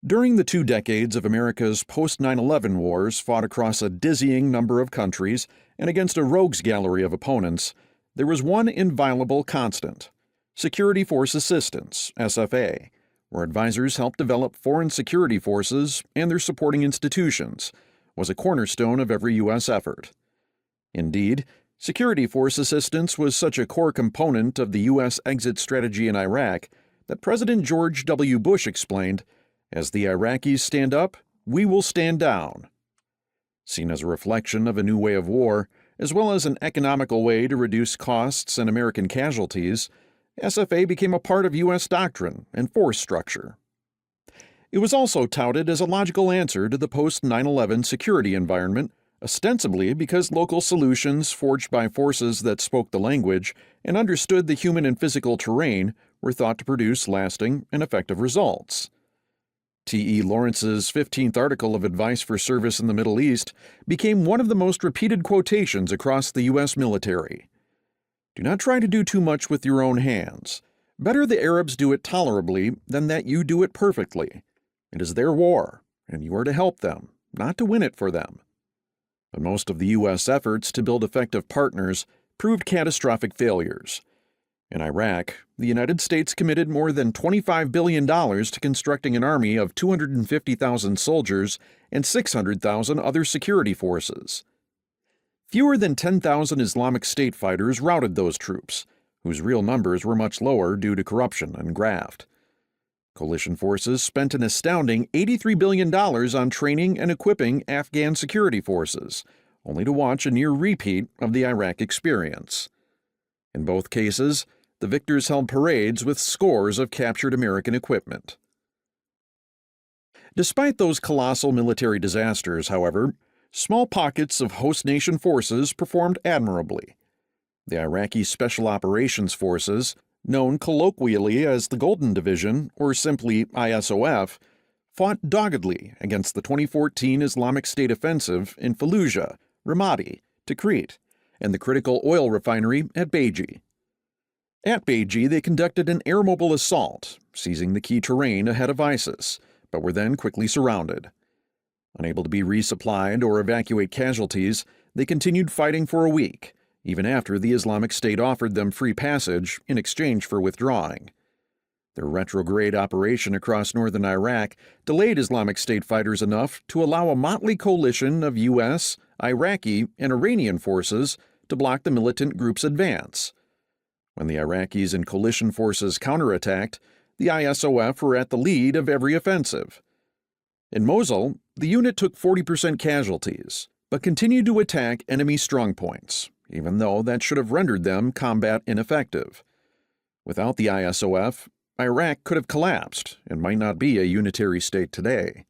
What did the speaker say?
During the 2 decades of America's post-9/11 wars fought across a dizzying number of countries and against a rogues gallery of opponents, there was one inviolable constant: Security Force Assistance, SFA, where advisors helped develop foreign security forces and their supporting institutions, was a cornerstone of every U.S. effort. Indeed, Security Force Assistance was such a core component of the U.S. exit strategy in Iraq that President George W. Bush explained, "As the Iraqis stand up, we will stand down." Seen as a reflection of a new way of war, as well as an economical way to reduce costs and American casualties, SFA became a part of U.S. doctrine and force structure. It was also touted as a logical answer to the post-9/11 security environment, ostensibly because local solutions forged by forces that spoke the language and understood the human and physical terrain were thought to produce lasting and effective results. T.E. Lawrence's 15th article of advice for service in the Middle East became one of the most repeated quotations across the U.S. military. Do not try to do too much with your own hands. Better the Arabs do it tolerably than that you do it perfectly. It is their war, and you are to help them, not to win it for them. But most of the U.S. efforts to build effective partners proved catastrophic failures. In Iraq, the United States committed more than $25 billion to constructing an army of 250,000 soldiers and 600,000 other security forces. Fewer than 10,000 Islamic State fighters routed those troops, whose real numbers were much lower due to corruption and graft. Coalition forces spent an astounding $83 billion on training and equipping Afghan security forces, only to watch a near repeat of the Iraq experience. In both cases, the victors held parades with scores of captured American equipment. Despite those colossal military disasters, however, small pockets of host nation forces performed admirably. The Iraqi Special Operations Forces, known colloquially as the Golden Division or simply ISOF, fought doggedly against the 2014 Islamic State offensive in Fallujah, Ramadi, Tikrit, and the critical oil refinery at Beji. At Beji, they conducted an air-mobile assault, seizing the key terrain ahead of ISIS, but were then quickly surrounded. Unable to be resupplied or evacuate casualties, they continued fighting for a week, even after the Islamic State offered them free passage in exchange for withdrawing. Their retrograde operation across northern Iraq delayed Islamic State fighters enough to allow a motley coalition of U.S., Iraqi, and Iranian forces to block the militant group's advance. When the Iraqis and coalition forces counterattacked, the ISOF were at the lead of every offensive. In Mosul, the unit took 40% casualties, but continued to attack enemy strongpoints, even though that should have rendered them combat ineffective. Without the ISOF, Iraq could have collapsed and might not be a unitary state today.